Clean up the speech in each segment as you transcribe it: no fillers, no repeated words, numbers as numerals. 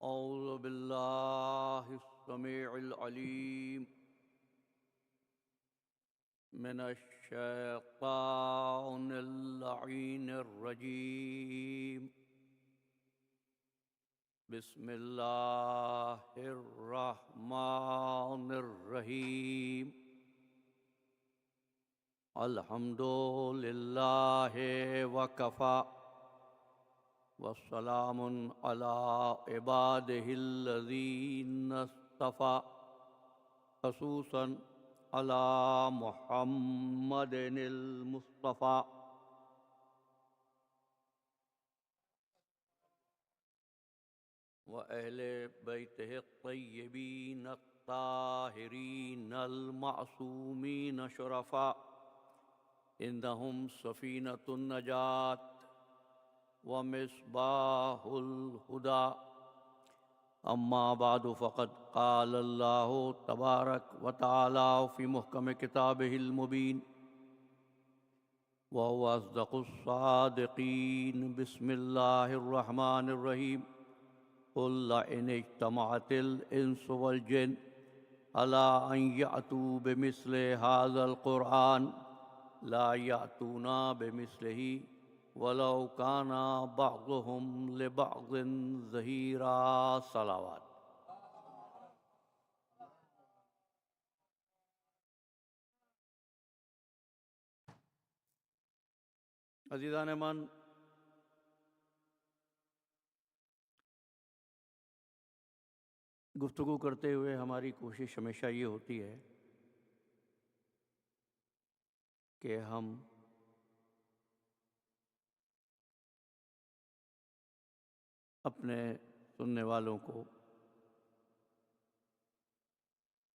أعوذ بالله السميع العليم من الشيطان اللعين الرجيم. بسم الله الرحمن الرحيم. الحمد لله وكفى والسلام على عباده الذين اصطفى خصوصا على محمد المصطفى وأهل بيته الطيبين الطاهرين المعصومين شرفاء إنهم سفينة النجاة ومصباح الهدى. أما بعد فقد قال الله تبارك وتعالى في محكم كتابه المبين وهو أصدق الصادقين. بسم الله الرحمن الرحيم. قل إن اجتمعت الإنس والجن على أن يأتوا بمثل هذا القرآن لا يأتون بمثله ولو كان بعضهم لبعض ظهيرا. صلوات. عزیزان من، گفتگو کرتے ہوئے ہماری کوشش ہمیشہ یہ ہوتی ہے کہ ہم اپنے سننے والوں کو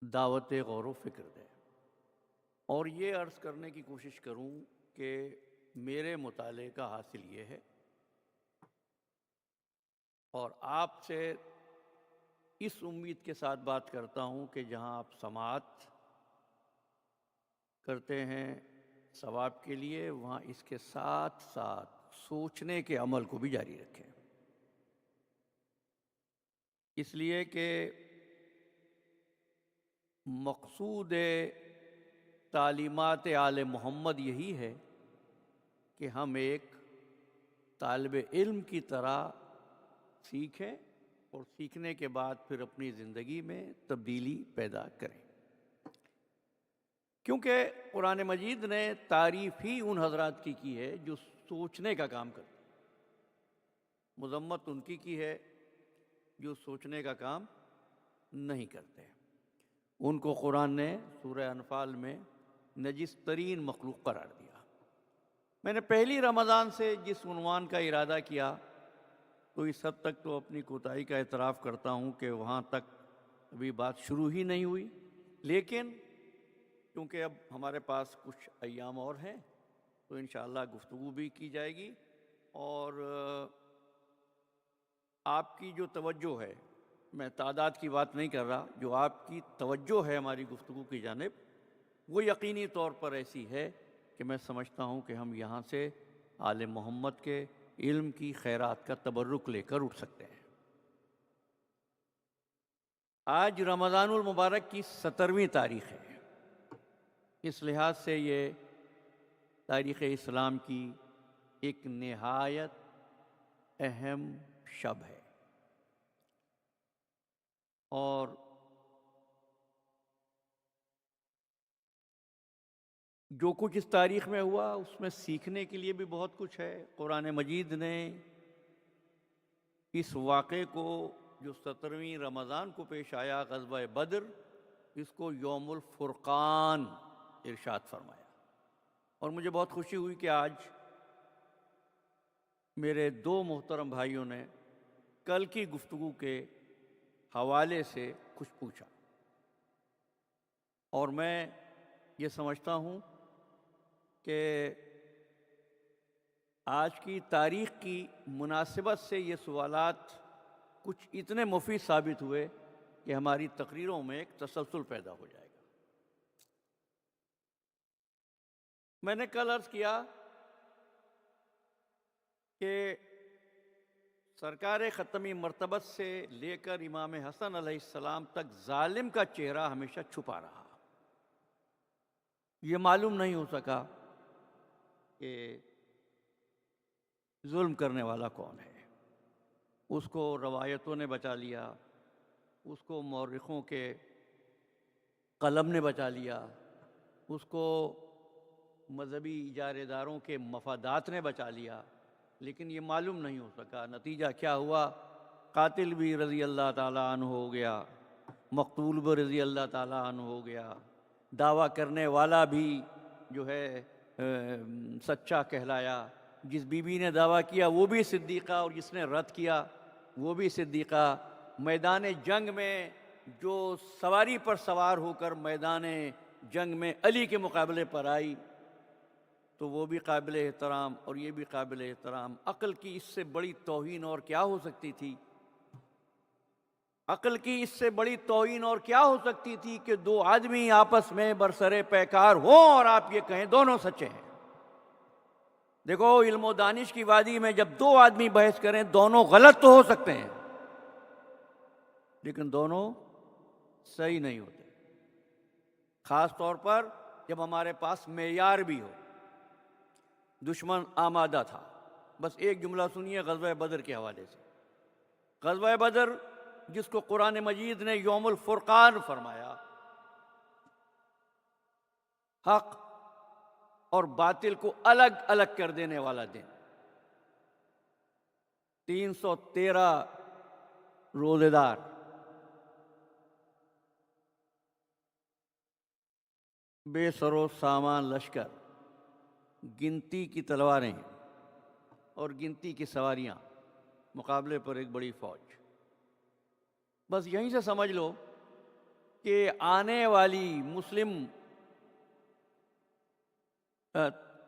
دعوت غور و فکر دیں، اور یہ عرض کرنے کی کوشش کروں کہ میرے مطالعے کا حاصل یہ ہے، اور آپ سے اس امید کے ساتھ بات کرتا ہوں کہ جہاں آپ سماعت کرتے ہیں ثواب کے لیے، وہاں اس کے ساتھ ساتھ سوچنے کے عمل کو بھی جاری رکھیں، اس لیے کہ مقصود تعلیمات آل محمد یہی ہے کہ ہم ایک طالب علم کی طرح سیکھیں اور سیکھنے کے بعد پھر اپنی زندگی میں تبدیلی پیدا کریں، کیونکہ قرآن مجید نے تعریف ہی ان حضرات کی ہے جو سوچنے کا کام کرتے ہیں، مذمت ان کی ہے جو سوچنے کا کام نہیں کرتے ہیں۔ ان کو قرآن نے سورہ انفال میں نجس ترین مخلوق قرار دیا۔ میں نے پہلی رمضان سے جس عنوان کا ارادہ کیا تو اس حد تک تو اپنی کوتاہی کا اعتراف کرتا ہوں کہ وہاں تک ابھی بات شروع ہی نہیں ہوئی، لیکن کیونکہ اب ہمارے پاس کچھ ایام اور ہیں تو انشاءاللہ گفتگو بھی کی جائے گی، اور آپ کی جو توجہ ہے، میں تعداد کی بات نہیں کر رہا، جو آپ کی توجہ ہے ہماری گفتگو کی جانب، وہ یقینی طور پر ایسی ہے کہ میں سمجھتا ہوں کہ ہم یہاں سے آل محمد کے علم کی خیرات کا تبرک لے کر اٹھ سکتے ہیں۔ آج رمضان المبارک کی 17ویں تاریخ ہے، اس لحاظ سے یہ تاریخ اسلام کی ایک نہایت اہم شب ہے، اور جو کچھ اس تاریخ میں ہوا اس میں سیکھنے کے لیے بھی بہت کچھ ہے۔ قرآن مجید نے اس واقعے کو جو 17ویں رمضان کو پیش آیا، غزوہ بدر، اس کو یوم الفرقان ارشاد فرمایا، اور مجھے بہت خوشی ہوئی کہ آج میرے 2 محترم بھائیوں نے کل کی گفتگو کے حوالے سے کچھ پوچھا، اور میں یہ سمجھتا ہوں کہ آج کی تاریخ کی مناسبت سے یہ سوالات کچھ اتنے مفید ثابت ہوئے کہ ہماری تقریروں میں ایک تسلسل پیدا ہو جائے گا۔ میں نے کل عرض کیا کہ سرکار ختمی مرتبت سے لے کر امام حسن علیہ السلام تک ظالم کا چہرہ ہمیشہ چھپا رہا. یہ معلوم نہیں ہو سکا کہ ظلم کرنے والا کون ہے. اس کو روایتوں نے بچا لیا، اس کو مورخوں کے قلم نے بچا لیا، اس کو مذہبی اجارے داروں کے مفادات نے بچا لیا، لیکن یہ معلوم نہیں ہو سکا. نتیجہ کیا ہوا؟ قاتل بھی رضی اللہ تعالیٰ عنہ ہو گیا، مقتول بھی رضی اللہ تعالیٰ عنہ ہو گیا، دعویٰ کرنے والا بھی جو ہے سچا کہلایا. جس بی بی نے دعویٰ کیا وہ بھی صدیقہ، اور جس نے رد کیا وہ بھی صدیقہ. میدان جنگ میں جو سواری پر سوار ہو کر میدان جنگ میں علی کے مقابلے پر آئی تو وہ بھی قابل احترام اور یہ بھی قابل احترام. عقل کی اس سے بڑی توہین اور کیا ہو سکتی تھی؟ عقل کی اس سے بڑی توہین اور کیا ہو سکتی تھی کہ دو آدمی آپس میں برسر پیکار ہوں اور آپ یہ کہیں دونوں سچے ہیں. دیکھو، علم و دانش کی وادی میں جب دو آدمی بحث کریں دونوں غلط تو ہو سکتے ہیں لیکن دونوں صحیح نہیں ہوتے، خاص طور پر جب ہمارے پاس معیار بھی ہو. دشمن آمادہ تھا. بس ایک جملہ سنیے غزوہ بدر کے حوالے سے. غزوہ بدر جس کو قرآن مجید نے یوم الفرقان فرمایا، حق اور باطل کو الگ الگ کر دینے والا دن. 313 روزے دار، بے سر و سامان لشکر، گنتی کی تلواریں اور گنتی کی سواریاں، مقابلے پر ایک بڑی فوج. بس یہیں سے سمجھ لو کہ آنے والی مسلم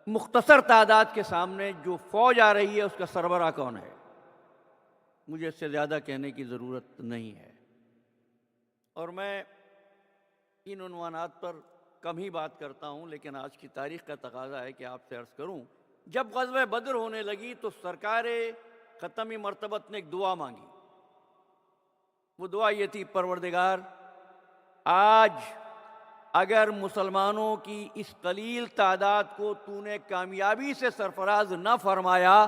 مختصر تعداد کے سامنے جو فوج آ رہی ہے اس کا سربراہ کون ہے. مجھے اس سے زیادہ کہنے کی ضرورت نہیں ہے، اور میں ان عنوانات پر کم ہی بات کرتا ہوں، لیکن آج کی تاریخ کا تقاضا ہے کہ آپ سے عرض کروں. جب غزوہ بدر ہونے لگی تو سرکار ختمی مرتبت نے ایک دعا مانگی. وہ دعا یہ تھی: پروردگار، آج اگر مسلمانوں کی اس قلیل تعداد کو تو نے کامیابی سے سرفراز نہ فرمایا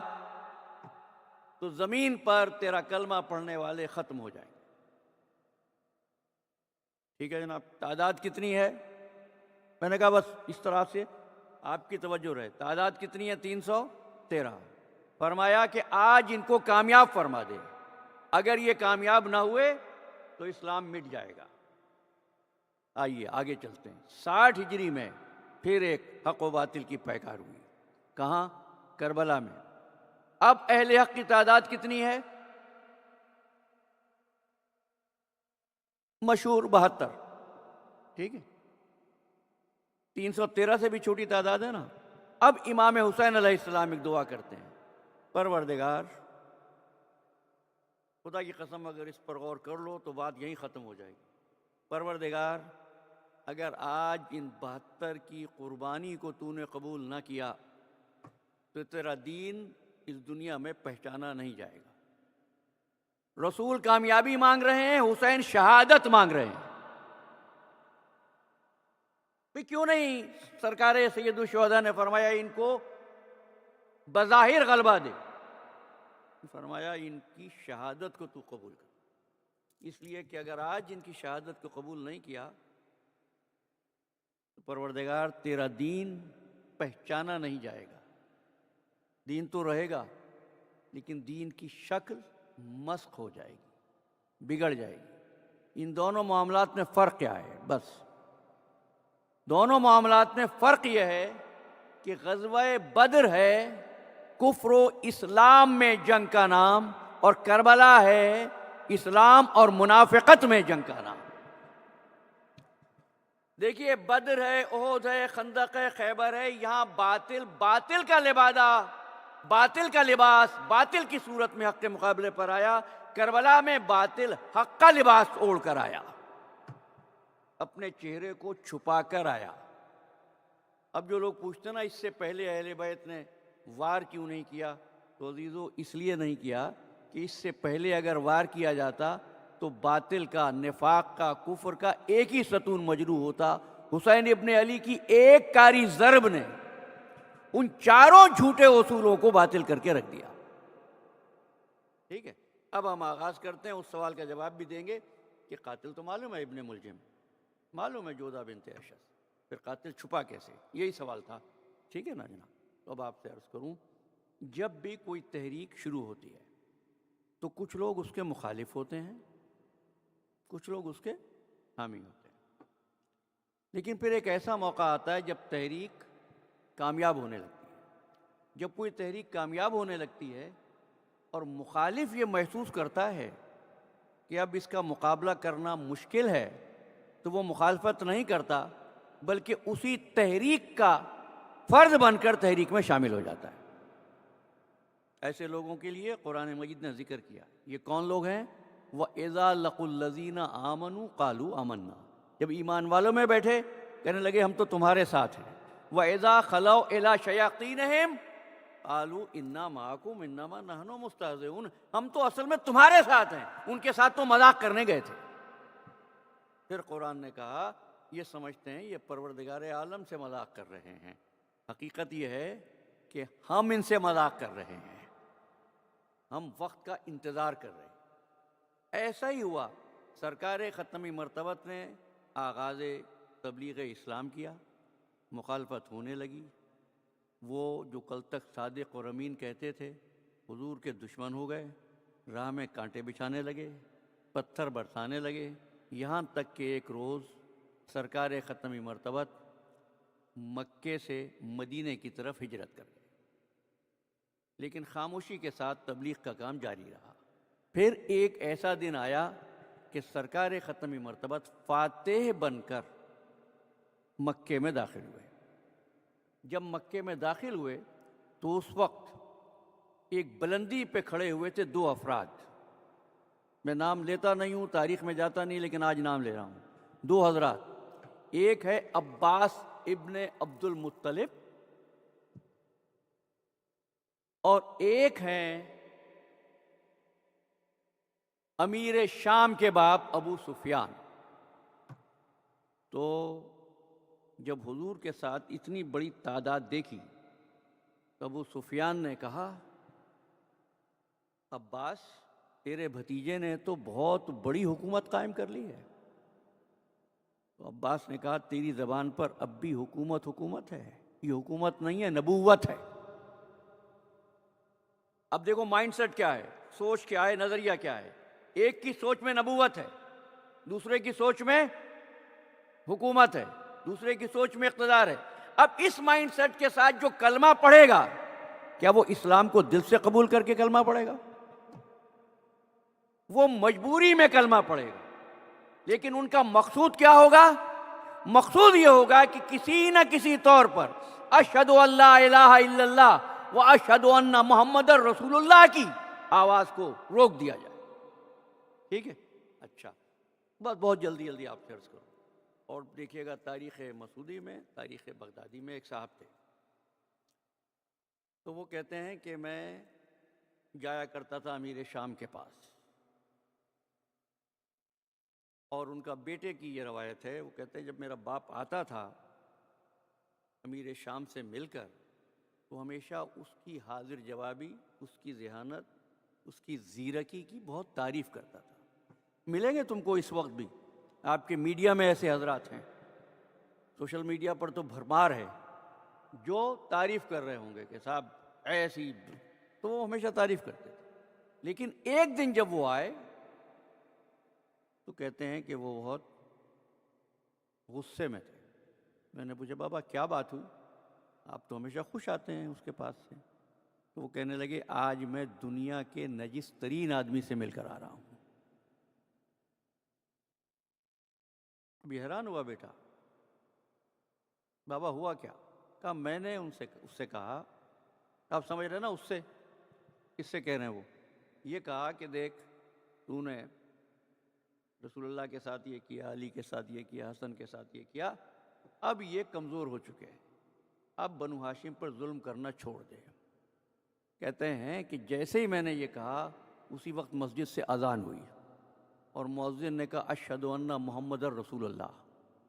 تو زمین پر تیرا کلمہ پڑھنے والے ختم ہو جائیں گے. ٹھیک ہے جناب، تعداد کتنی ہے؟ میں نے کہا بس اس طرح سے آپ کی توجہ رہے. تعداد کتنی ہے؟ 313. فرمایا کہ آج ان کو کامیاب فرما دے. اگر یہ کامیاب نہ ہوئے تو اسلام مٹ جائے گا. آئیے آگے چلتے ہیں. 60 ہجری میں پھر ایک حق و باطل کی پیکار ہوئی. کہاں؟ کربلا میں. اب اہل حق کی تعداد کتنی ہے؟ مشہور 72. ٹھیک ہے، 313 سے بھی چھوٹی تعداد ہے نا. اب امام حسین علیہ السلام ایک دعا کرتے ہیں: پروردگار، خدا کی قسم اگر اس پر غور کر لو تو بات یہیں ختم ہو جائے گی. پروردگار، اگر آج ان 72 کی قربانی کو تو نے قبول نہ کیا تو تیرا دین اس دنیا میں پہچانا نہیں جائے گا. رسول کامیابی مانگ رہے ہیں، حسین شہادت مانگ رہے ہیں. بھی کیوں نہیں سرکار سید الشہداء نے فرمایا ان کو بظاہر غلبہ دے؟ فرمایا ان کی شہادت کو تو قبول کر. اس لیے کہ اگر آج ان کی شہادت کو قبول نہیں کیا تو پروردگار تیرا دین پہچانا نہیں جائے گا. دین تو رہے گا لیکن دین کی شکل مسخ ہو جائے گی، بگڑ جائے گی. ان دونوں معاملات میں فرق کیا ہے؟ بس دونوں معاملات میں فرق یہ ہے کہ غزوہ بدر ہے کفر و اسلام میں جنگ کا نام، اور کربلا ہے اسلام اور منافقت میں جنگ کا نام. دیکھیے، بدر ہے، احد ہے، خندق ہے، خیبر ہے. یہاں باطل کا لباس باطل کی صورت میں حق کے مقابلے پر آیا. کربلا میں باطل حق کا لباس اوڑھ کر آیا، اپنے چہرے کو چھپا کر آیا. اب جو لوگ پوچھتے ہیں نا اس سے پہلے اہل بیت نے وار کیوں نہیں کیا، تو عزیزو اس لیے نہیں کیا کہ اس سے پہلے اگر وار کیا جاتا تو باطل کا، نفاق کا، کفر کا ایک ہی ستون مجروح ہوتا۔ حسین ابن علی کی ایک کاری ضرب نے ان چاروں جھوٹے اصولوں کو باطل کر کے رکھ دیا۔ ٹھیک ہے، اب ہم آغاز کرتے ہیں، اس سوال کا جواب بھی دیں گے کہ قاتل تو معلوم ہے ابن ملجم، معلوم ہے جودہ بنت اشس، پھر قاتل چھپا کیسے؟ یہی سوال تھا۔ ٹھیک ہے نا جناب؟ تو اب آپ سے عرض کروں، جب بھی کوئی تحریک شروع ہوتی ہے تو کچھ لوگ اس کے مخالف ہوتے ہیں، کچھ لوگ اس کے حامی ہوتے ہیں، لیکن پھر ایک ایسا موقع آتا ہے جب تحریک کامیاب ہونے لگتی ہے۔ جب کوئی تحریک کامیاب ہونے لگتی ہے اور مخالف یہ محسوس کرتا ہے کہ اب اس کا مقابلہ کرنا مشکل ہے، تو وہ مخالفت نہیں کرتا بلکہ اسی تحریک کا فرد بن کر تحریک میں شامل ہو جاتا ہے۔ ایسے لوگوں کے لیے قرآن مجید نے ذکر کیا۔ یہ کون لوگ ہیں؟ وَإِذَا لَقُوا الَّذِينَ آمَنُوا قَالُوا آمَنَّا، جب ایمان والوں میں بیٹھے کہنے لگے ہم تو تمہارے ساتھ ہیں۔ وَإِذَا خَلَوْا إِلَىٰ شَيَاطِينِهِمْ قَالُوا إِنَّا مَعَكُمْ إِنَّمَا نَحْنُ مُسْتَهْزِئُونَ، ہم تو اصل میں تمہارے ساتھ ہیں، ان کے ساتھ تو مذاق کرنے گئے تھے۔ پھر قرآن نے کہا یہ سمجھتے ہیں یہ پروردگار عالم سے مذاق کر رہے ہیں، حقیقت یہ ہے کہ ہم ان سے مذاق کر رہے ہیں، ہم وقت کا انتظار کر رہے ہیں۔ ایسا ہی ہوا، سرکار ختمی مرتبت نے آغاز تبلیغ اسلام کیا، مخالفت ہونے لگی۔ وہ جو کل تک صادق اور امین کہتے تھے حضور کے دشمن ہو گئے، راہ میں کانٹے بچھانے لگے، پتھر برسانے لگے، یہاں تک کہ ایک روز سرکار ختمی مرتبت مکے سے مدینے کی طرف ہجرت کر گئے، لیکن خاموشی کے ساتھ تبلیغ کا کام جاری رہا۔ پھر ایک ایسا دن آیا کہ سرکار ختمی مرتبت فاتح بن کر مکے میں داخل ہوئے۔ جب مکے میں داخل ہوئے تو اس وقت ایک بلندی پہ کھڑے ہوئے تھے دو افراد، میں نام لیتا نہیں ہوں، تاریخ میں جاتا نہیں، لیکن آج نام لے رہا ہوں۔ دو حضرات، ایک ہے عباس ابن عبد المطلب اور ایک ہیں امیر شام کے باپ ابو سفیان۔ تو جب حضور کے ساتھ اتنی بڑی تعداد دیکھی تو ابو سفیان نے کہا عباس تیرے بھتیجے نے تو بہت بڑی حکومت قائم کر لی ہے۔ تو عباس نے کہا تیری زبان پر اب بھی حکومت حکومت ہے، یہ حکومت نہیں ہے، نبوت ہے۔ اب دیکھو مائنڈ سیٹ کیا ہے، سوچ کیا ہے، نظریہ کیا ہے۔ ایک کی سوچ میں نبوت ہے، دوسرے کی سوچ میں حکومت ہے، دوسرے کی سوچ میں اقتدار ہے۔ اب اس مائنڈ سیٹ کے ساتھ جو کلمہ پڑھے گا، کیا وہ اسلام کو دل سے قبول کر کے کلمہ پڑھے گا؟ وہ مجبوری میں کلمہ پڑھے گا، لیکن ان کا مقصود کیا ہوگا؟ مقصود یہ ہوگا کہ کسی نہ کسی طور پر اشہد ان لا الہ الا اللہ و اشہد ان محمد رسول اللہ کی آواز کو روک دیا جائے۔ ٹھیک ہے؟ اچھا، بس بہت جلدی آپ سے عرض کروں، اور دیکھیے گا تاریخ مسعودی میں، تاریخ بغدادی میں ایک صاحب تھے، تو وہ کہتے ہیں کہ میں جایا کرتا تھا امیر شام کے پاس، اور ان کا بیٹے کی یہ روایت ہے، وہ کہتے ہیں جب میرا باپ آتا تھا امیر شام سے مل کر تو ہمیشہ اس کی حاضر جوابی، اس کی ذہانت، اس کی زیرکی کی بہت تعریف کرتا تھا۔ ملیں گے تم کو اس وقت بھی، آپ کے میڈیا میں ایسے حضرات ہیں، سوشل میڈیا پر تو بھرمار ہے، جو تعریف کر رہے ہوں گے کہ صاحب ایسی، تو وہ ہمیشہ تعریف کرتے تھے۔ لیکن ایک دن جب وہ آئے تو کہتے ہیں کہ وہ بہت غصے میں تھے۔ میں نے پوچھا بابا کیا بات ہوئی؟ آپ تو ہمیشہ خوش آتے ہیں اس کے پاس سے۔ تو وہ کہنے لگے آج میں دنیا کے نجس ترین آدمی سے مل کر آ رہا ہوں۔ ابھی حیران ہوا بیٹا، بابا ہوا کیا؟ کہا میں نے اس سے کہا، آپ سمجھ رہے ہیں نا اس سے کس سے کہہ رہے ہیں وہ، یہ کہا کہ دیکھ تو نے رسول اللہ کے ساتھ یہ کیا، علی کے ساتھ یہ کیا، حسن کے ساتھ یہ کیا، اب یہ کمزور ہو چکے ہیں، اب بنو ہاشم پر ظلم کرنا چھوڑ دے۔ کہتے ہیں کہ جیسے ہی میں نے یہ کہا اسی وقت مسجد سے اذان ہوئی اور مؤذن نے کہا اشہد ان محمد رسول اللہ.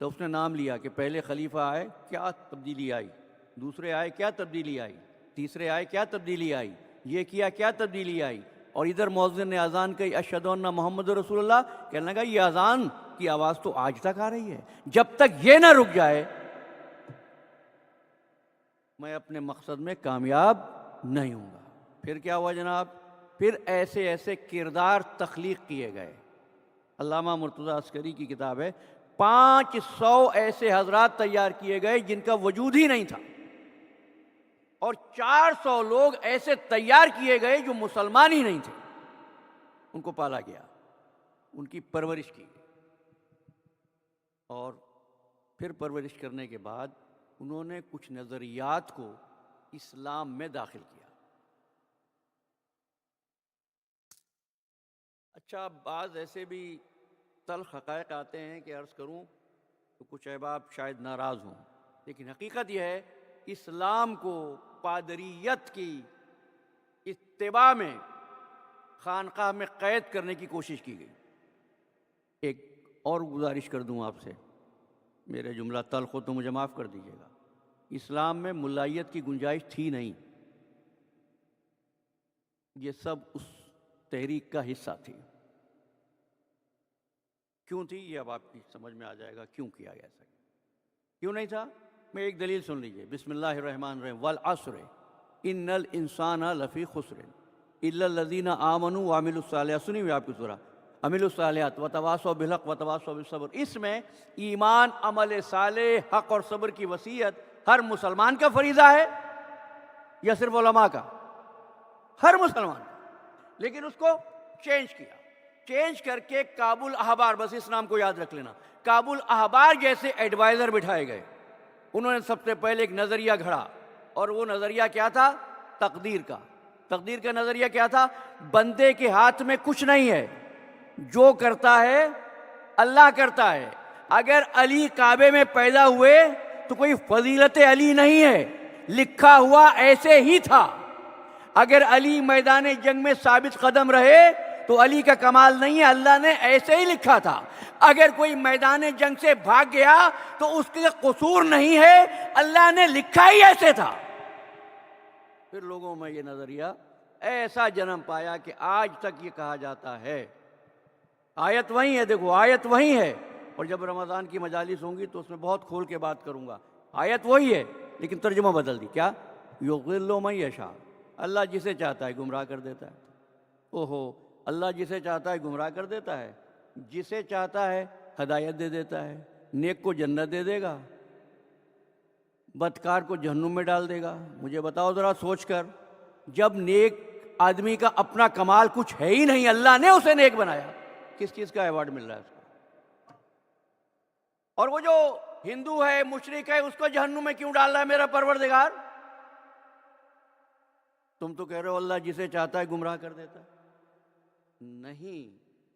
تو اس نے نام لیا کہ پہلے خلیفہ آئے کیا تبدیلی آئی، دوسرے آئے کیا تبدیلی آئی، تیسرے آئے کیا تبدیلی آئی، یہ کیا کیا تبدیلی آئی. اور ادھر مؤذن نے اذان کہی اشہد ان محمد رسول اللہ. کہنے لگا یہ اذان کی آواز تو آج تک آ رہی ہے، جب تک یہ نہ رک جائے میں اپنے مقصد میں کامیاب نہیں ہوں گا. پھر کیا ہوا جناب؟ پھر ایسے ایسے کردار تخلیق کیے گئے. علامہ مرتضی عسکری کی کتاب ہے، 500 ایسے حضرات تیار کیے گئے جن کا وجود ہی نہیں تھا، اور 400 لوگ ایسے تیار کیے گئے جو مسلمان ہی نہیں تھے. ان کو پالا گیا، ان کی پرورش کی گئی، اور پھر پرورش کرنے کے بعد انہوں نے کچھ نظریات کو اسلام میں داخل کیا. اچھا، بعض ایسے بھی تلخ حقائق آتے ہیں کہ عرض کروں تو کچھ احباب شاید ناراض ہوں، لیکن حقیقت یہ ہے اسلام کو پادریت کی اتباع میں خانقاہ میں قید کرنے کی کوشش کی گئی. ایک اور گزارش کر دوں آپ سے، میرے جملہ تلخ ہو تو مجھے معاف کر دیجیے گا. اسلام میں ملائیت کی گنجائش تھی نہیں، یہ سب اس تحریک کا حصہ تھی. کیوں تھی یہ اب آپ کی سمجھ میں آ جائے گا کیوں کیا گیا ایسا. کیوں نہیں تھا؟ میں ایک دلیل سن لیجئے. بسم اللہ الرحمن الرحیم، والعصر ان الانسان لفی خسر الا الذین آمنوا وعملوا الصالحات. سنی ہوئی آپ کی سورہ عملوا الصالحات وتواصوا بالحق وتواصوا بالصبر. اس میں ایمان، عمل صالح، حق اور صبر کی وصیت ہر مسلمان کا فریضہ ہے یا صرف علماء کا؟ ہر مسلمان کا. لیکن اس کو چینج کر کے کابل احبار، بس اس نام کو یاد رکھ لینا، کابل احبار جیسے ایڈوائزر بٹھائے گئے. انہوں نے سب سے پہلے ایک نظریہ گھڑا، اور وہ نظریہ کیا تھا؟ تقدیر کا. تقدیر کا نظریہ کیا تھا؟ بندے کے ہاتھ میں کچھ نہیں ہے، جو کرتا ہے اللہ کرتا ہے. اگر علی کعبے میں پیدا ہوئے تو کوئی فضیلت علی نہیں ہے، لکھا ہوا ایسے ہی تھا. اگر علی میدان جنگ میں ثابت قدم رہے تو علی کا کمال نہیں ہے، اللہ نے ایسے ہی لکھا تھا. اگر کوئی میدان جنگ سے بھاگ گیا تو اس کے قصور نہیں ہے، اللہ نے لکھا ہی ایسے تھا. پھر لوگوں میں یہ نظریہ ایسا جنم پایا کہ آج تک یہ کہا جاتا ہے. آیت وہی ہے، دیکھو آیت وہی ہے، اور جب رمضان کی مجالس ہوں گی تو اس میں بہت کھول کے بات کروں گا. آیت وہی ہے لیکن ترجمہ بدل دی. کیا؟ یضل من یشاء، اللہ جسے چاہتا ہے گمراہ کر دیتا ہے. اوہو، اللہ جسے چاہتا ہے گمراہ کر دیتا ہے، جسے چاہتا ہے ہدایت دے دیتا ہے. نیک کو جنت دے دے گا، بدکار کو جہنم میں ڈال دے گا. مجھے بتاؤ ذرا سوچ کر، جب نیک آدمی کا اپنا کمال کچھ ہے ہی نہیں، اللہ نے اسے نیک بنایا، کس چیز کا ایوارڈ مل رہا ہے اس کو؟ اور وہ جو ہندو ہے، مشرک ہے، اس کو جہنم میں کیوں ڈال رہا ہے میرا پروردگار؟ تم تو کہہ رہے ہو اللہ جسے چاہتا ہے گمراہ کر دیتا ہے. نہیں،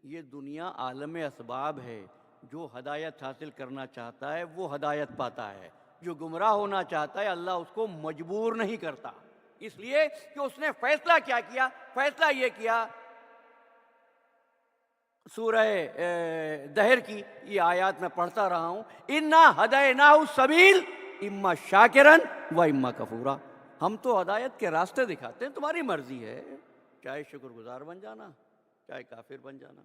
یہ دنیا عالم اسباب ہے. جو ہدایت حاصل کرنا چاہتا ہے وہ ہدایت پاتا ہے، جو گمراہ ہونا چاہتا ہے اللہ اس کو مجبور نہیں کرتا. اس لیے کہ اس نے فیصلہ کیا کیا؟ فیصلہ یہ کیا، سورہ دہر کی یہ آیات میں پڑھتا رہا ہوں، اِنَّا هَدَيْنَاهُ السَّبِيلَ اِمَّا شَاكِرًا وَإِمَّا كَفُورًا. ہم تو ہدایت کے راستے دکھاتے ہیں، تمہاری مرضی ہے، چاہے شکر گزار بن جانا چاہے کافر بن جانا.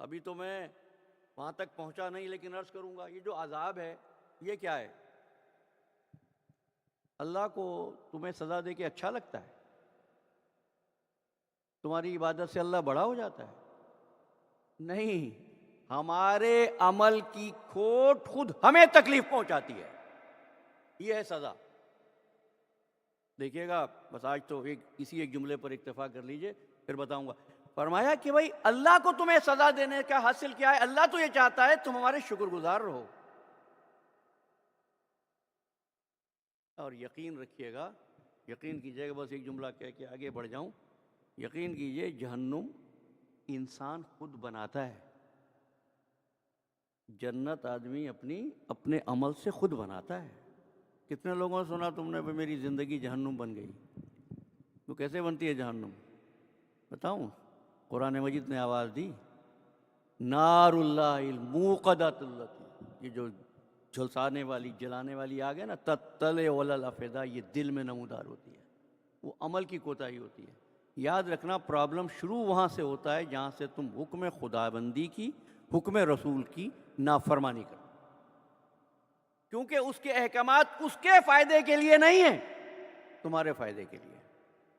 ابھی تو میں وہاں تک پہنچا نہیں، لیکن عرض کروں گا یہ جو عذاب ہے یہ کیا ہے؟ اللہ کو تمہیں سزا دے کے اچھا لگتا ہے؟ تمہاری عبادت سے اللہ بڑا ہو جاتا ہے؟ نہیں، ہمارے عمل کی کھوٹ خود ہمیں تکلیف پہنچاتی ہے، یہ ہے سزا. دیکھیے گا، بس آج تو اسی ایک جملے پر اکتفا کر لیجئے، پھر بتاؤں گا. فرمایا کہ بھائی اللہ کو تمہیں سزا دینے کا حاصل کیا ہے؟ اللہ تو یہ چاہتا ہے تم ہمارے شکر گزار رہو. اور یقین رکھیے گا، یقین کیجئے گا، بس ایک جملہ کہہ کے آگے بڑھ جاؤں. یقین کیجئے جہنم انسان خود بناتا ہے، جنت آدمی اپنے عمل سے خود بناتا ہے. کتنے لوگوں نے سنا تم نے میری زندگی جہنم بن گئی؟ تو کیسے بنتی ہے جہنم؟ بتاؤں؟ قرآن مجید نے آواز دی، نار اللہ الموقدۃ التی، یہ جو جھلسانے والی جلانے والی آگ ہے نا، تطلع علی الافئدہ، یہ دل میں نمودار ہوتی ہے، وہ عمل کی کوتاہی ہوتی ہے۔ یاد رکھنا پرابلم شروع وہاں سے ہوتا ہے جہاں سے تم حکم خداوندی کی، حکم رسول کی نافرمانی کرو، کیونکہ اس کے احکامات اس کے فائدے کے لیے نہیں ہیں، تمہارے فائدے کے لیے۔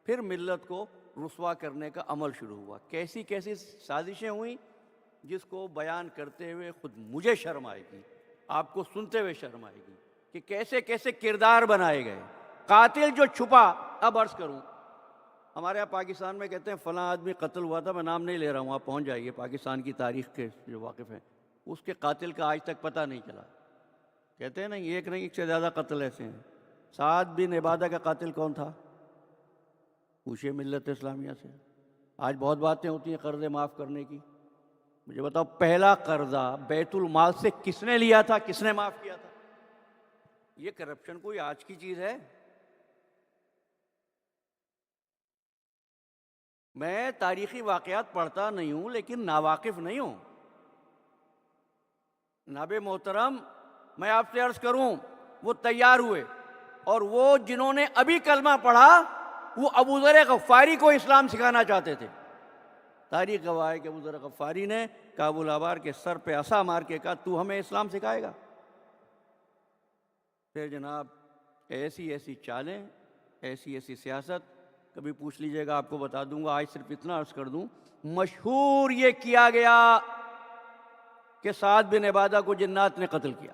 پھر ملت کو رسوا کرنے کا عمل شروع ہوا، کیسی کیسی سازشیں ہوئیں جس کو بیان کرتے ہوئے خود مجھے شرم آئے گی، آپ کو سنتے ہوئے شرم آئے گی کہ کیسے کیسے کردار بنائے گئے۔ قاتل جو چھپا، اب عرض کروں، ہمارے یہاں پاکستان میں کہتے ہیں فلاں آدمی قتل ہوا تھا، میں نام نہیں لے رہا ہوں، آپ پہنچ جائیے، پاکستان کی تاریخ کے جو واقف ہیں، اس کے قاتل کا آج تک پتہ نہیں چلا۔ کہتے ہیں نہیں، ایک نہیں، ایک سے زیادہ قتل ایسے ہیں۔ سعد بن عبادہ کا قاتل کون تھا؟ پوچھئے ملت اسلامیہ سے۔ آج بہت باتیں ہوتی ہیں قرضے معاف کرنے کی، مجھے بتاؤ پہلا قرضہ بیت المال سے کس نے لیا تھا، کس نے معاف کیا تھا؟ یہ کرپشن کوئی آج کی چیز ہے؟ میں تاریخی واقعات پڑھتا نہیں ہوں لیکن ناواقف نہیں ہوں۔ جناب محترم، میں آپ سے عرض کروں، وہ تیار ہوئے، اور وہ جنہوں نے ابھی کلمہ پڑھا وہ ابو ذر غفاری کو اسلام سکھانا چاہتے تھے۔ تاریخ گواہ ہے کہ ابو ذر غفاری نے کابل آبار کے سر پہ عصا مار کے کہا تو ہمیں اسلام سکھائے گا؟ پھر جناب ایسی ایسی چالیں، ایسی ایسی سیاست، کبھی پوچھ لیجئے گا، آپ کو بتا دوں گا۔ آج صرف اتنا عرض کر دوں، مشہور یہ کیا گیا کہ سعد بن عبادہ کو جنات نے قتل کیا۔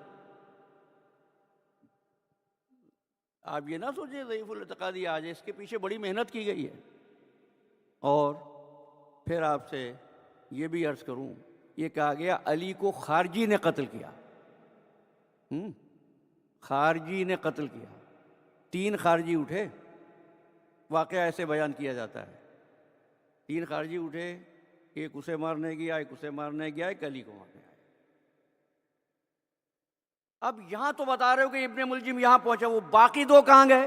آپ یہ نہ سوچیں ضعیف الاعتقادی آج ہے، اس کے پیچھے بڑی محنت کی گئی ہے۔ اور پھر آپ سے یہ بھی عرض کروں، یہ کہا گیا علی کو خارجی نے قتل کیا، خارجی نے قتل کیا، 3 خارجی اٹھے، واقعہ ایسے بیان کیا جاتا ہے، 3 خارجی اٹھے، ایک اسے مارنے گیا، ایک اسے مارنے گیا، ایک علی کو مارنے آیا۔ اب یہاں تو بتا رہے ہو کہ ابن ملجم یہاں پہنچا، وہ باقی 2 کہاں گئے؟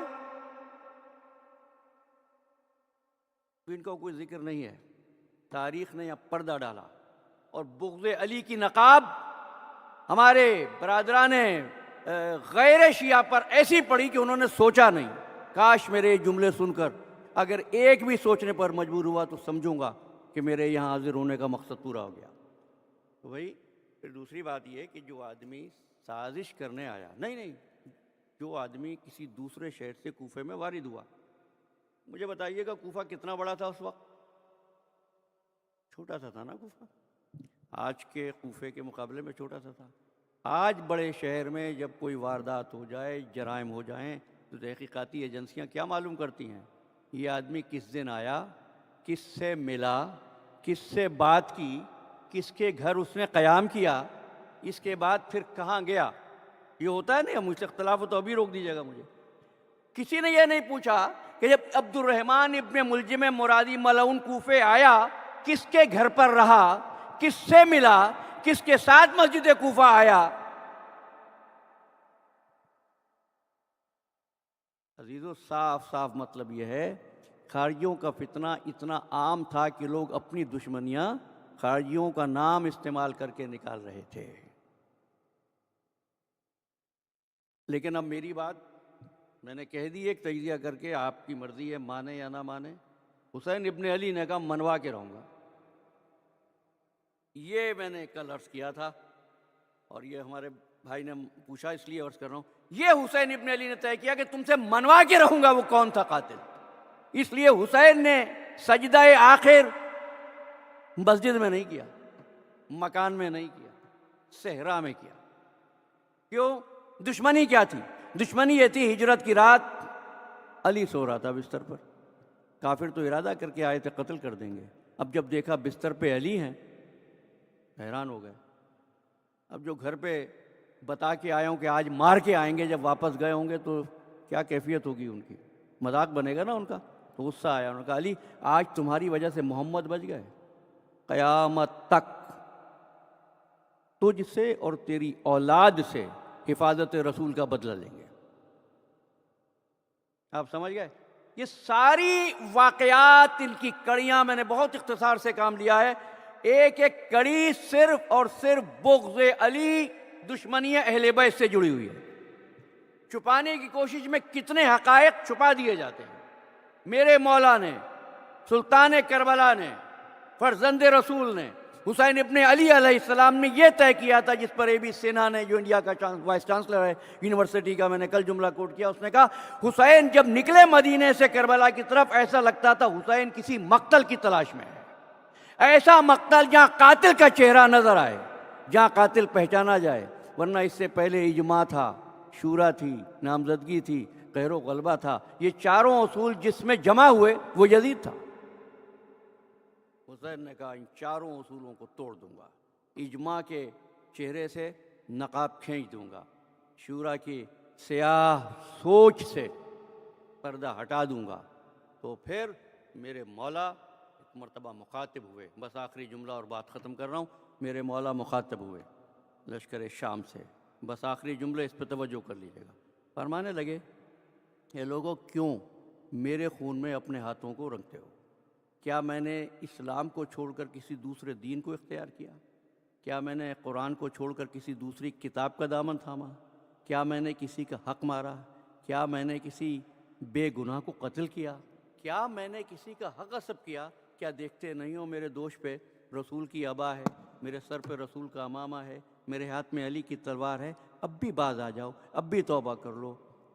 ان کا کوئی ذکر نہیں ہے۔ تاریخ نے یہاں پردہ ڈالا، اور بغض علی کی نقاب ہمارے برادران غیر شیعہ پر ایسی پڑی کہ انہوں نے سوچا نہیں۔ کاش میرے جملے سن کر اگر ایک بھی سوچنے پر مجبور ہوا تو سمجھوں گا کہ میرے یہاں حاضر ہونے کا مقصد پورا ہو گیا۔ تو بھائی پھر دوسری بات یہ کہ جو آدمی سازش کرنے آیا، نہیں، جو آدمی کسی دوسرے شہر سے کوفے میں وارد ہوا، مجھے بتائیے گا کوفہ کتنا بڑا تھا اس وقت؟ چھوٹا سا تھا نا کوفہ، آج کے کوفے کے مقابلے میں چھوٹا سا تھا۔ آج بڑے شہر میں جب کوئی واردات ہو جائے، جرائم ہو جائیں، تو تحقیقاتی ایجنسیاں کیا معلوم کرتی ہیں؟ یہ آدمی کس دن آیا، کس سے ملا، کس سے بات کی، کس کے گھر اس نے قیام کیا، اس کے بعد پھر کہاں گیا۔ یہ ہوتا ہے نہیں، مجھ سے اختلاف ہو تو ابھی روک دیجیے گا مجھے۔ کسی نے یہ نہیں پوچھا کہ جب عبد الرحمن ابن ملجم مرادی ملعون کوفے آیا، کس کے گھر پر رہا، کس سے ملا، کس کے ساتھ مسجد کوفہ آیا۔ عزیزو، صاف صاف مطلب یہ ہے، خارجیوں کا فتنہ اتنا عام تھا کہ لوگ اپنی دشمنیاں خارجیوں کا نام استعمال کر کے نکال رہے تھے۔ لیکن اب میری بات میں نے کہہ دی، ایک تجزیہ کر کے، آپ کی مرضی ہے مانے یا نہ مانے۔ حسین ابن علی نے کہا منوا کے رہوں گا۔ یہ میں نے کل عرض کیا تھا، اور یہ ہمارے بھائی نے پوچھا اس لیے عرض کر رہا ہوں، یہ حسین ابن علی نے طے کیا کہ تم سے منوا کے رہوں گا وہ کون تھا قاتل۔ اس لیے حسین نے سجدہ آخر مسجد میں نہیں کیا، مکان میں نہیں کیا، صحرا میں کیا۔ کیوں؟ دشمنی کیا تھی؟ دشمنی یہ تھی، ہجرت کی رات علی سو رہا تھا بستر پر، کافر تو ارادہ کر کے آئے تھے قتل کر دیں گے، اب جب دیکھا بستر پہ علی ہیں حیران ہو گئے۔ اب جو گھر پہ بتا کے آیا ہوں کہ آج مار کے آئیں گے، جب واپس گئے ہوں گے تو کیا کیفیت ہوگی ان کی، مذاق بنے گا نا ان کا، تو غصہ آیا، انہوں نے کہا علی آج تمہاری وجہ سے محمد بچ گئے، قیامت تک تجھ سے اور تیری اولاد سے حفاظت رسول کا بدلہ لیں گے۔ آپ سمجھ گئے؟ یہ ساری واقعات، ان کی کڑیاں، میں نے بہت اختصار سے کام لیا ہے، ایک ایک کڑی صرف اور صرف بغض علی، دشمنی اہل بیت سے جڑی ہوئی ہے۔ چھپانے کی کوشش میں کتنے حقائق چھپا دیے جاتے ہیں۔ میرے مولا نے، سلطان کربلا نے، فرزند رسول نے، حسین ابن علی علیہ السلام نے یہ طے کیا تھا، جس پر اے بی سنہا نے، جو انڈیا کا وائس چانسلر ہے یونیورسٹی کا، میں نے کل جملہ کوٹ کیا، اس نے کہا حسین جب نکلے مدینے سے کربلا کی طرف، ایسا لگتا تھا حسین کسی مقتل کی تلاش میں ہے، ایسا مقتل جہاں قاتل کا چہرہ نظر آئے، جہاں قاتل پہچانا جائے، ورنہ اس سے پہلے اجماع تھا، شورا تھی، نامزدگی تھی، قہر و غلبہ تھا، یہ چاروں اصول جس میں جمع ہوئے وہ یزید تھا۔ حسین نے کہا ان چاروں اصولوں کو توڑ دوں گا، اجماع کے چہرے سے نقاب کھینچ دوں گا، شورا کی سیاہ سوچ سے پردہ ہٹا دوں گا۔ تو پھر میرے مولا ایک مرتبہ مخاطب ہوئے، بس آخری جملہ اور بات ختم کر رہا ہوں، میرے مولا مخاطب ہوئے لشکر شام سے، بس آخری جملے اس پہ توجہ کر لیجیے گا۔ فرمانے لگے یہ لوگوں کیوں میرے خون میں اپنے ہاتھوں کو رنگتے ہو؟ کیا میں نے اسلام کو چھوڑ کر کسی دوسرے دین کو اختیار کیا؟ کیا میں نے قرآن کو چھوڑ کر کسی دوسری کتاب کا دامن تھاما؟ کیا میں نے کسی کا حق مارا؟ کیا میں نے کسی بے گناہ کو قتل کیا؟ کیا میں نے کسی کا حق غصب کیا؟ کیا دیکھتے نہیں ہو میرے دوش پہ رسول کی عبا ہے، میرے سر پہ رسول کا امامہ ہے، میرے ہاتھ میں علی کی تلوار ہے، اب بھی باز آ جاؤ، اب بھی توبہ کر لو۔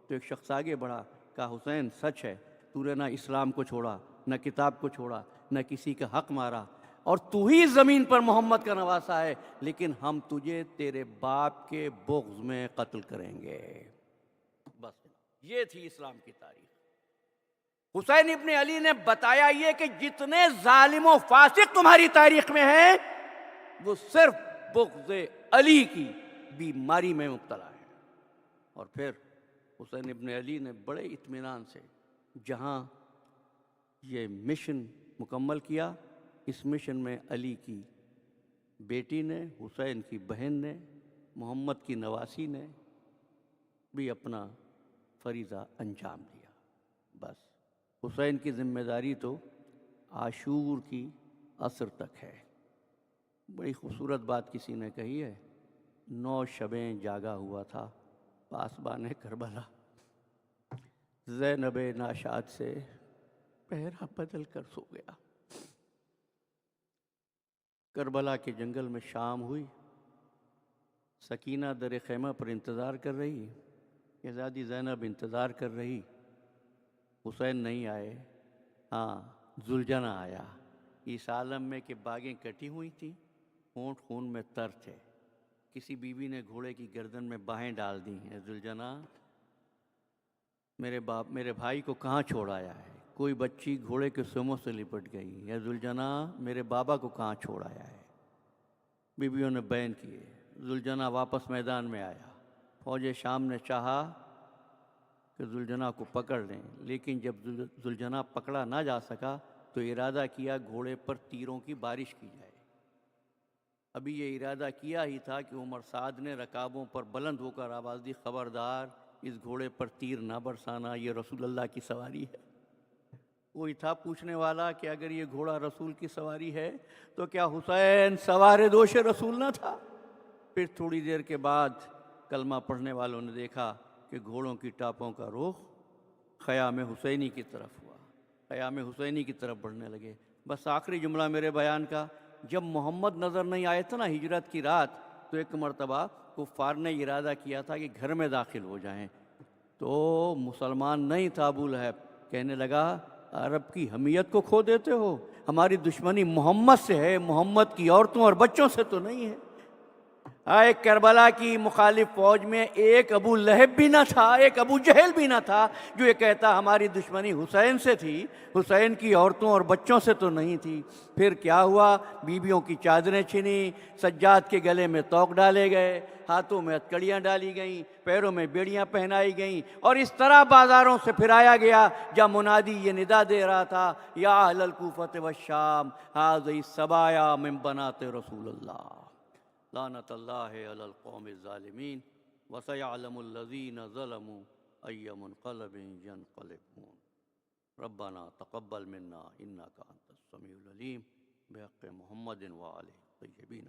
تو ایک شخص آگے بڑھا، کہا حسین سچ ہے، تو نے نہ اسلام کو چھوڑا، نہ کتاب کو چھوڑا، نہ کسی کا حق مارا، اور تو ہی زمین پر محمد کا نواسا ہے، لیکن ہم تجھے تیرے باپ کے بغض میں قتل کریں گے۔ بس یہ تھی اسلام کی تاریخ۔ حسین ابن علی نے بتایا یہ کہ جتنے ظالم و فاسق تمہاری تاریخ میں ہیں وہ صرف بغض علی کی بیماری میں مبتلا ہے۔ اور پھر حسین ابن علی نے بڑے اطمینان سے جہاں یہ مشن مکمل کیا، اس مشن میں علی کی بیٹی نے، حسین کی بہن نے، محمد کی نواسی نے بھی اپنا فریضہ انجام دیا۔ بس حسین کی ذمہ داری تو عاشور کی عصر تک ہے۔ بڑی خوبصورت بات کسی نے کہی ہے، 9 شبیں جاگا ہوا تھا پاسبان کربلا، زینب ناشاد سے پہرا بدل کر سو گیا۔ کربلا کے جنگل میں شام ہوئی، سکینہ در خیمہ پر انتظار کر رہی، شہزادی زینب انتظار کر رہی، حسین نہیں آئے، ہاں ذوالجناح آیا۔ اس عالم میں کہ باغیں کٹی ہوئی تھیں، ہونٹ خون میں تر تھے، کسی بیوی نے گھوڑے کی گردن میں باہیں ڈال دی ہیں، ذوالجناح میرے بھائی کو کہاں چھوڑ آیا ہے؟ کوئی بچی گھوڑے کے سموں سے لپٹ گئی، یا ذوالجناح میرے بابا کو کہاں چھوڑ آیا ہے؟ بیویوں نے بیان کیے، ذوالجناح واپس میدان میں آیا۔ فوج شام نے چاہا کہ ذوالجناح کو پکڑ لیں، لیکن جب ذوالجناح پکڑا نہ جا سکا تو ارادہ کیا گھوڑے پر تیروں کی بارش کی جائے۔ ابھی یہ ارادہ کیا ہی تھا کہ عمر سعد نے رکابوں پر بلند ہو کر آواز دی، خبردار اس گھوڑے پر تیر نہ برسانا، یہ رسول اللہ کی سواری ہے۔ کوئی تھا پوچھنے والا کہ اگر یہ گھوڑا رسول کی سواری ہے تو کیا حسین سوار دوش رسول نہ تھا؟ پھر تھوڑی دیر کے بعد کلمہ پڑھنے والوں نے دیکھا کہ گھوڑوں کی ٹاپوں کا رخ خیام حسینی کی طرف ہوا، خیام حسینی کی طرف بڑھنے لگے۔ بس آخری جملہ میرے بیان کا، جب محمد نظر نہیں آئے تھے نا ہجرت کی رات، تو ایک مرتبہ کفار نے ارادہ کیا تھا کہ گھر میں داخل ہو جائیں، تو مسلمان نہیں تھا ابو لہب، کہنے لگا عرب کی حمیت کو کھو دیتے ہو، ہماری دشمنی محمد سے ہے، محمد کی عورتوں اور بچوں سے تو نہیں ہے۔ آئے کربلا کی مخالف فوج میں ایک ابو لہب بھی نہ تھا، ایک ابو جہل بھی نہ تھا جو یہ کہتا ہماری دشمنی حسین سے تھی، حسین کی عورتوں اور بچوں سے تو نہیں تھی۔ پھر کیا ہوا؟ بیویوں کی چادریں چھنی، سجاد کے گلے میں توق ڈالے گئے، ہاتھوں میں ہتکڑیاں ڈالی گئیں، پیروں میں بیڑیاں پہنائی گئیں، اور اس طرح بازاروں سے پھرایا گیا جب منادی یہ ندا دے رہا تھا، یا اہل الکوفۃ والشام ھذہ الصبایا من بنات رسول اللہ، لعنت اللہ علی القوم الظالمین وسیعلم الذین ظلموا ای منقلب ینقلبون۔ ربنا تقبل منا انک انت السمیع العلیم بحق محمد وآلہ الطیبین